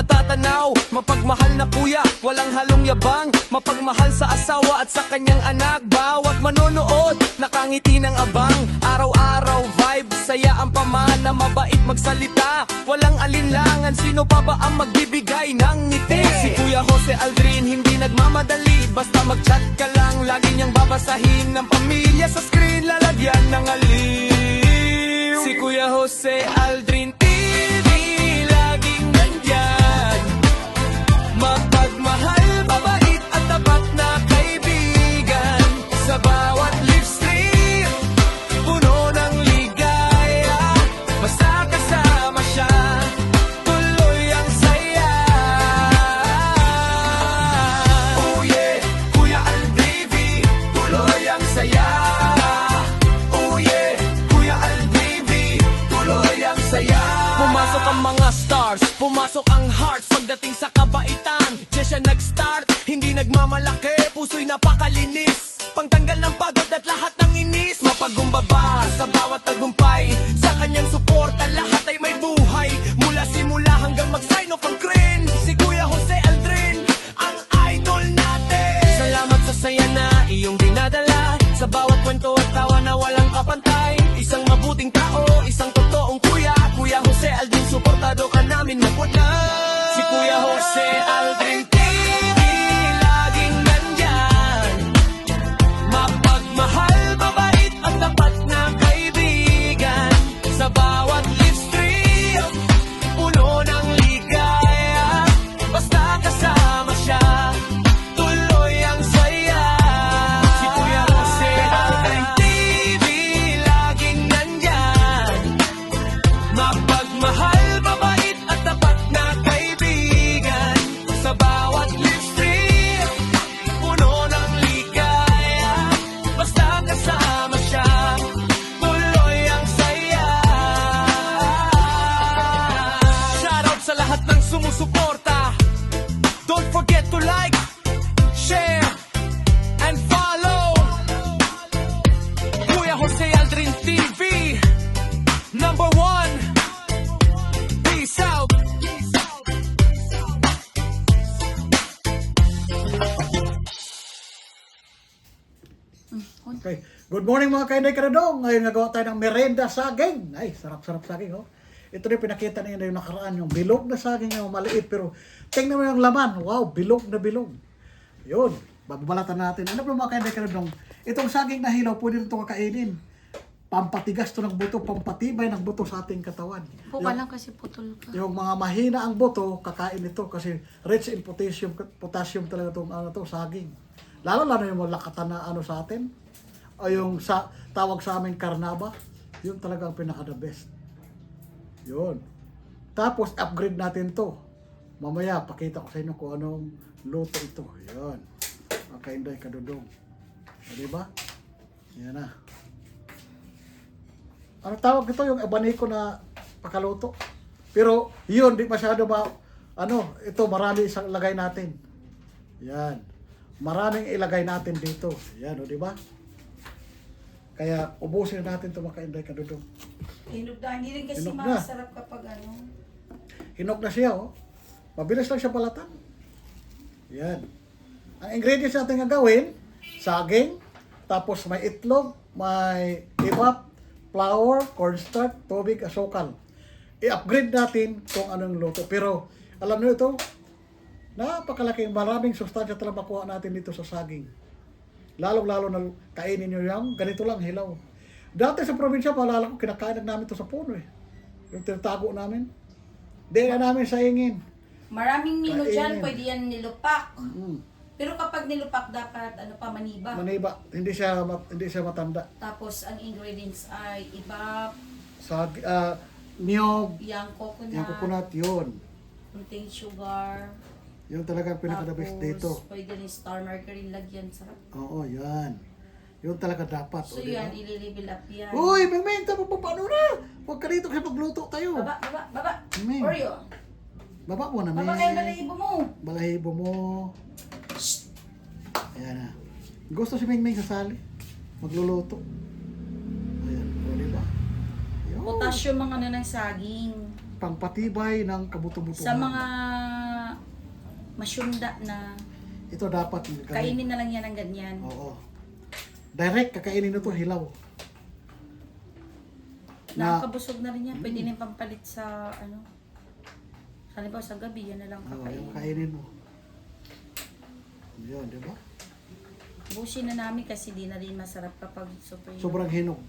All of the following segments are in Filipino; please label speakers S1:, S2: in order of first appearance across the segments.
S1: natatanaw. Mapagmahal na kuya, walang halong yabang. Mapagmahal sa asawa at sa kanyang anak. Bawat manonood, nakangiti ng abang. Araw-araw vibe, saya ang pamana. Mabait magsalita, walang alinlangan. Sino pa ba ang magbibigay ng ngiti? Si Kuya Jose Aldrin, hindi nagmamadali. Basta mag-chat ka lang, lagi niyang babasahin. Ng pamilya sa screen, lalagyan ng aliw. Si Kuya Jose Aldrin TV, laging nandyan. Mapagmahal, mabait at tapat na kaibigan. Sa bawat live stream, puno ng ligaya. Basta kasama siya, tuloy ang saya. Oh yeah, Kuya Aldrin TV, tuloy ang saya. Oh yeah, Kuya Aldrin TV, tuloy ang saya. Pumasok ang mga stars, pumasok ang hearts. Pagdating sa kabaitan, diyan siya nag-start. Hindi nagmamalaki, puso'y napakalinis. Pangtanggal ng pagod at lahat ng inis. Mapagumbaba sa bawat tagumpay. Sa kanyang suporta, lahat ay may buhay. Mula simula hanggang mag-sign off ang crane. Si Kuya Jose Aldrin, ang idol natin. Salamat sa saya na iyong dinadala. Sa bawat kwento at tawa na walang kapantay. Isang mabuting tao, isang totoong kuya. Kuya Jose Aldrin, suportado ka namin magwala. Si Kuya Jose Aldrin TV, laging nandyan. Mapagmahal, mabait at tapat na kaibigan. Sa bawat live stream, puno ng ligaya. Basta kasama siya, tuloy ang saya. Si Kuya Jose Aldrin TV, laging nandyan. Mapagmahal, mabait at tapat na kaibigan. Sa bawat live stream, puno ng ligaya. Basta kasama siya, tuloy ang saya. Shoutout sa lahat ng sumusuporta. Don't forget to like, share, and follow Kuya Jose Aldrin TV, number 1. Peace out.
S2: Okay. Good morning mga kainday karadong. Ngayon nagawa tayo ng merenda saging. Ay, sarap-sarap saging, oh. Ito rin pinakita na yung nakaraan, yung bilog na saging, yung maliit, pero tingnan mo yung laman. Wow, bilog na bilog. Yun, babalatan natin. Ano po mga kainday karadong? Itong saging na hilaw, pwede rin ito kakainin. Pampatigas to ng buto, pampatibay ng buto sa ating katawan.
S3: Buka lang kasi putol ka.
S2: Yung mga mahina ang buto, kakain ito kasi rich in potassium talaga itong saging. Lalo yung malakatan na sa atin. O yung tawag sa amin karnaba, yun talaga ang pinaka-the best. Yun. Tapos upgrade natin to. Mamaya pakita ko sa inyo kung anong luto ito. Yun. Makainday kadudong. O, diba? Yan na. Ano tawag ito? Yung abaniko na pakaluto. Pero yun, di masyado ito marami isang lagay natin. Yan. Maraming ilagay natin dito. Yan, o diba? Kaya ubusin natin ito makainday kadudong.
S3: Hinog na. Hindi rin kasi
S2: Hinog na.
S3: masarap kapag
S2: Hinog na siya, oh. Mabilis lang siya balatan. Yan. Ang ingredients natin gagawin, saging, tapos may itlog, may ibap, flour, cornstarch, tubig, asukal. I-upgrade natin kung anong luto. Pero, alam niyo ito, napakalaking maraming sustansya talaga makuha natin dito sa saging. Lalo na kainin nyo yung ganito lang, hilaw. Dati sa probinsya, paalala ko, kinakain namin ito sa puno eh. Yung tinatago namin. Di na namin saingin.
S3: maraming nilo dyan,
S2: Kainin.
S3: pwede yan nilupak.
S2: Mm.
S3: Pero kapag nilupak, dapat maniba.
S2: Maniba, hindi siya matanda.
S3: Tapos ang ingredients ay iba,
S2: Niyog,
S3: yung coconut,
S2: yung coconut, yun.
S3: contained sugar.
S2: Yun talaga ang pinaka-the best dito.
S3: Pwede rin star margarine lagyan, sarap.
S2: Oo, yan. Yun talaga dapat.
S3: So
S2: o, diba?
S3: yan, ililibil up yan.
S2: Uy, Ming, tama pa paano na? Huwag ka dito kasi magluto tayo.
S3: Baba.
S2: Ming.
S3: Oreo.
S2: Baba mo na, Ming.
S3: Baba kayo balahibo mo.
S2: Balahibo mo. Ayan na. Gusto si Ming sasali. Magluluto. Ayan, o diba? Yun.
S3: Potassium mga ng saging.
S2: Pangpatibay ng kabuto-butuhan.
S3: Sa mga masyunda na
S2: Ito dapat
S3: kainin na lang yan ng ganyan.
S2: Oo. Direct kakainin nito hilaw. Na
S3: Nakakabusog na rin yan. Pwede na yung pampalit sa ano. Halimbawa sa gabi, yan na lang
S2: yung
S3: kakainin.
S2: kainin mo. Yun, di ba?
S3: Busin na namin kasi di na rin masarap kapag super
S2: Sobrang hinog.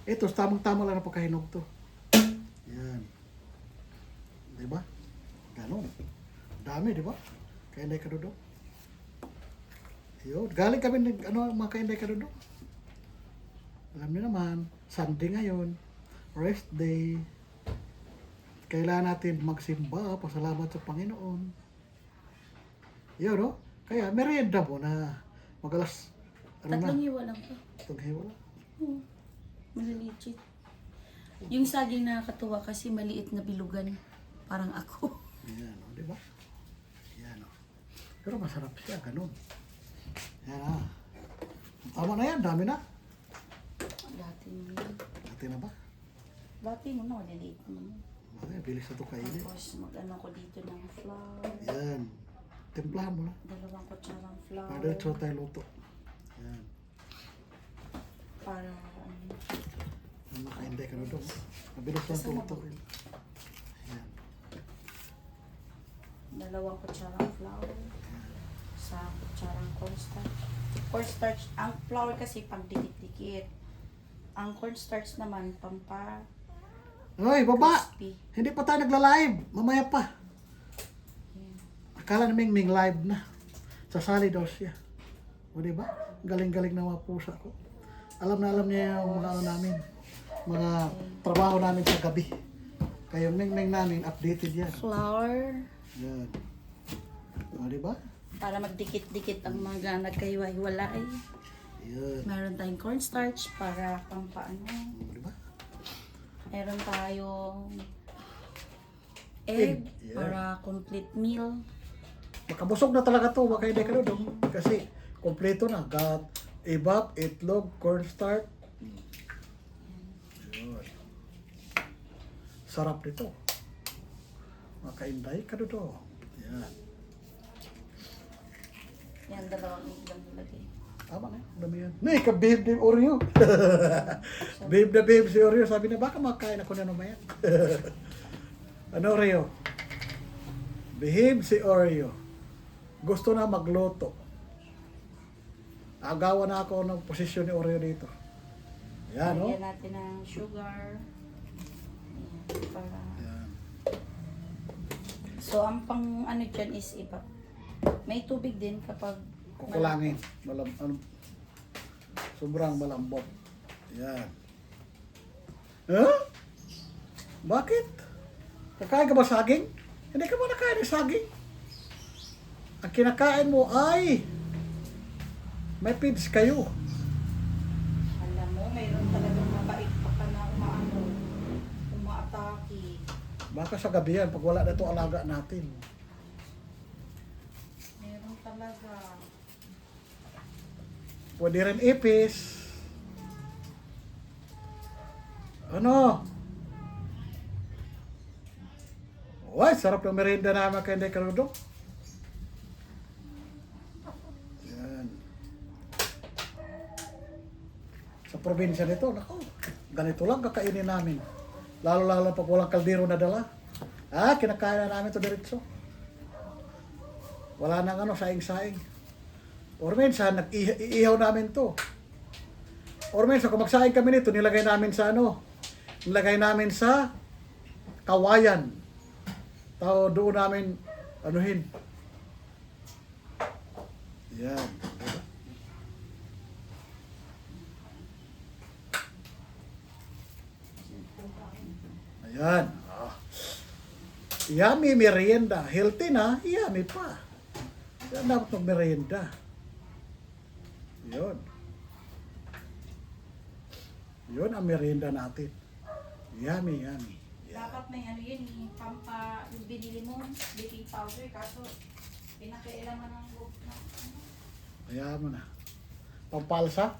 S2: Ito, tamang-tama lang na pagkahinog to. Yan. Di ba? Ganon. Dami, di ba? Kainday Kadudo. Yun. Galing kami mga Kainday Kadudo. Alam niyo naman, Sunday ngayon, rest day. Kailangan natin magsimba, pasalamat sa Panginoon. Yun, no? Kaya, merienda mo na magalas,
S3: Tatlong hiwa lang po.
S2: Tatlong hiwa lang.
S3: Oo. Maliliit. Yung saging nakakatuwa kasi maliit na bilugan. Parang ako.
S2: Yan, o, di ba? Yan, o. Pero masarap siya, ganun. Yan, ah. Tama na yan, dami na.
S3: Dati mo yun.
S2: Dati na ba?
S3: Dati mo na, maliliit mo.
S2: Ay, bilis na ito kainin.
S3: Tapos mag-ano ko dito ng flour.
S2: Yan. Timplahan mo na.
S3: 2 kutsarang flour.
S2: Para dito tayo luto. Yan.
S3: Para ano.
S2: Ang makainday ka na doon. Mabilis lang ito luto. Yan.
S3: 2 kutsarang flour. Sa kutsarang cornstarch. Cornstarch, ang flour kasi pang dikit-dikit. Ang cornstarch naman pampa
S2: Hoy, baba!
S3: crispy.
S2: Hindi pa tayo nagla-live. Mamaya pa.
S3: Yan.
S2: Akala naming Ming live na. Sasali daw siya. O diba? Galing-galing na mga pusa ko. Alam na alam niya yung mga ano namin. Mga trabaho namin sa gabi. Kaya yung Ming namin, updated yan.
S3: Flour.
S2: Yan. O diba?
S3: Para magdikit-dikit ang mga nagkahiwa-hiwalay.
S2: Yan.
S3: Meron tayong cornstarch para pampaano.
S2: O diba?
S3: Meron tayong egg
S2: Yeah.
S3: para complete meal.
S2: Makabusog na talaga to. Baka hindi ka doon. Kasi kompleto na. Got ibap, itlog, cornstarch. Yun. Sarap nito. Makainday ka doon. Yan.
S3: Yan, 2 egg lang nilagay.
S2: Tama na. Dami yan. Nay, ka-babe ni Oreo. Babe na babe si Oreo. Sabi na, baka makain ako na naman yan. Ano Oreo? Behave si Oreo. Gusto na magluto. Agawan na ako ng posisyon ni Oreo dito. Yan, no?
S3: Lagyan natin ng sugar. Ayan, para...
S2: Yan.
S3: So, ang pang ano dyan is iba. May tubig din kapag...
S2: Kukulangin. Sobrang malambot. Yan. Huh? Bakit? Kakain ka ba saging? Hindi ka ba nakain ng saging? Ang kinakain mo ay may pids kayo.
S3: Alam mo, mayroon talagang mabait pa ka na umaatake.
S2: Baka sa gabi yan, pag wala na ito alaga natin.
S3: Meron talaga.
S2: Pwede rin ipis. Ano? Uy, sarap ng merienda naman kay Inday Karudo. Yan. Sa probinsya nito, nako, ganito lang kakainin namin. Lalo-lalo pag walang kaldero na dala. Kinakain na namin ito diretso. Wala nang saing-saing. Or minsan, nag-iihaw namin to. Or minsan, kung magsaing kami nito, nilagay namin sa nilagay namin sa kawayan. Doon namin, anuhin. Yan. Ayan. Yummy merienda. Healthy na, yummy pa. Yan dapat mag-merienda. Yun. Yun ang merienda natin. Yummy, yummy.
S3: Dapat may ano yun, yung binili mo, baking powder, kaso pinakailaman ng loob na.
S2: Kaya mo na. Pampalsa?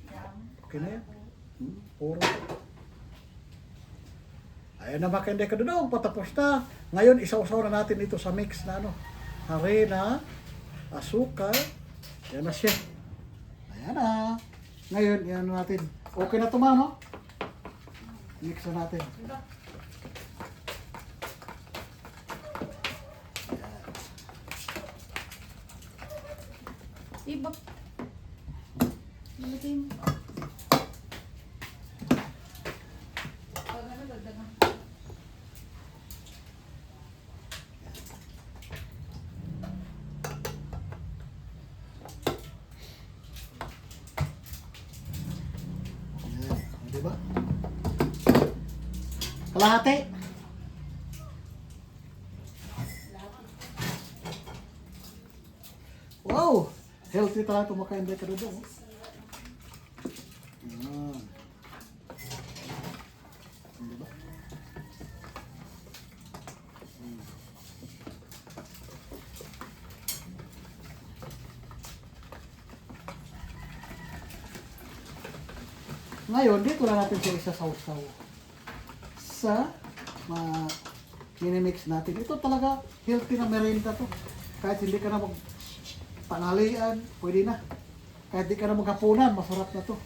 S3: Yan.
S2: Okay na yan. Puro. Ayan na mga kainday kadudong, patapos na. Ngayon, isaw-saw na natin ito sa mix na harina, asukal. Ayan na siya. Ayan na. Ngayon, yan natin. Okay na ito ma, no? Mix na natin.
S3: Iba. Nilagay mo. Pag ano, dagdagan.
S2: Ayan. Di ba? Kalahati. Wow! Healthy talaga ito makain ka doon. Ayan. Diba? Ngayon, dito na natin siya isa-saw-saw sa minimix natin. Ito talaga healthy na merienda to. Kahit hindi ka na tanghalian, pwede na. Kahit di ka na maghapunan, masarap na to.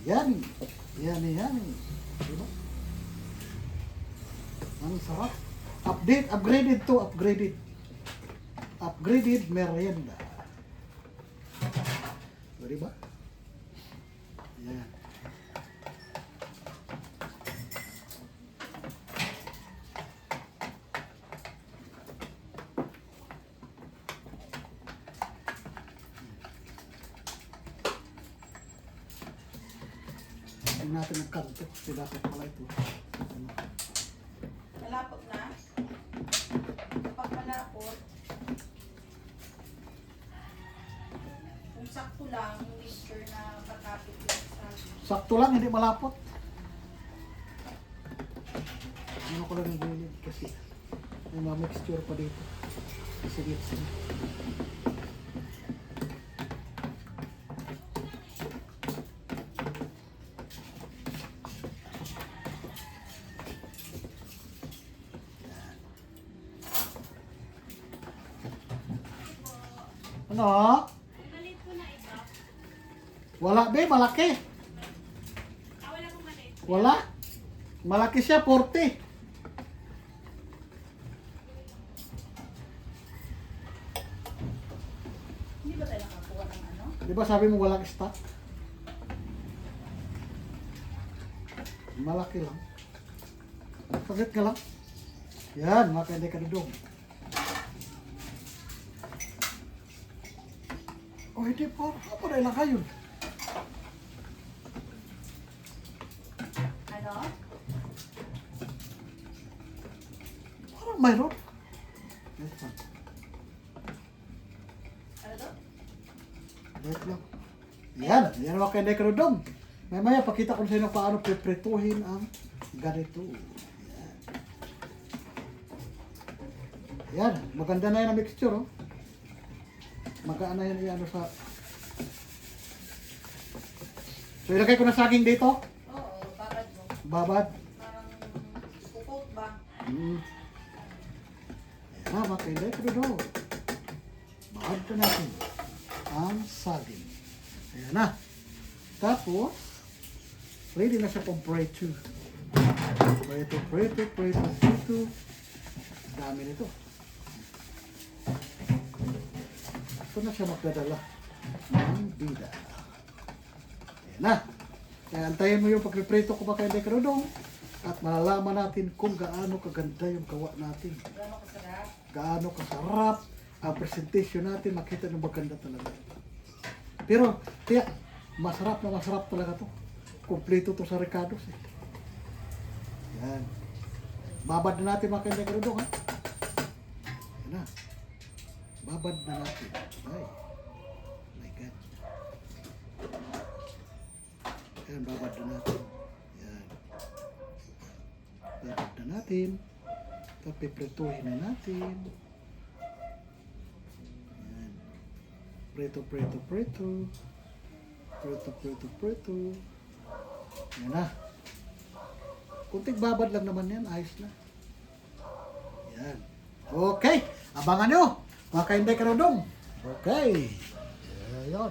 S2: Yan. Yummy. Diba? Ang sarap. Upgraded to, upgraded. Upgraded merienda. O, diba? Yan. Tingnan natin ang kanto. Dapat pala ito.
S3: Malapot na. Kapag malapot, kung sakto lang, yung mixture na kakapit lang sa...
S2: Sakto lang, hindi malapot. Ano ko lang yung gilid kasi may mga mixture pa dito. Sige. Ano?
S4: Malit ko na ito.
S2: Wala be, malaki.
S4: Wala kong malit.
S2: Wala. Malaki siya, 40.
S3: Hindi ba tayo nakakuha ng ano?
S2: Di ba sabi mo walang stock? Malaki lang. Saglit ka lang. Yan, mga kainday kadudong. Oh, hindi po. Apa na ilang kayo?
S3: Ano?
S2: Parang mayroon. Wait lang.
S3: Ano to?
S2: Wait lang. Yan. Yan mga kainday kadudong. Maya pakita ko sa inyo paano piprituhin ang ganito. Yan. Yan. Maganda na yan ang mixture, oh. Magaan na yan i-ano sa... So ilagay ko na saging dito.
S3: Oo, babad mo.
S2: Babad.
S3: Parang kukot ba?
S2: Ayan na, mga kainday kadudong. Babad na natin ang saging. Ayan na. Tapos, ready na siya pang preto. Preto. Dami nito. Ito na siya magdadala ng bida. Ayan na. Kaya antayin mo yung pagpiprito ko ba kayo day karudong at malalaman natin kung gaano kaganda yung gawa natin.
S3: Gano'n kasarap?
S2: Gaano kasarap ang presentation natin. Makita nyo maganda talaga. Pero, kaya, masarap talaga to. Kompleto to sa Ricardo's eh. Yan. Babad na natin mga kainday karudong ha. Yan na. Babad na natin. Ay. My God. Yan, babad na natin. Yan. Babad na natin. Piprituhin na natin. Yan. Preto. Yan na. Kunting babad lang naman yan, ayos na. Yan. Okay, abangan nyo. Mga kainday ka na dong. Okay. Ayan.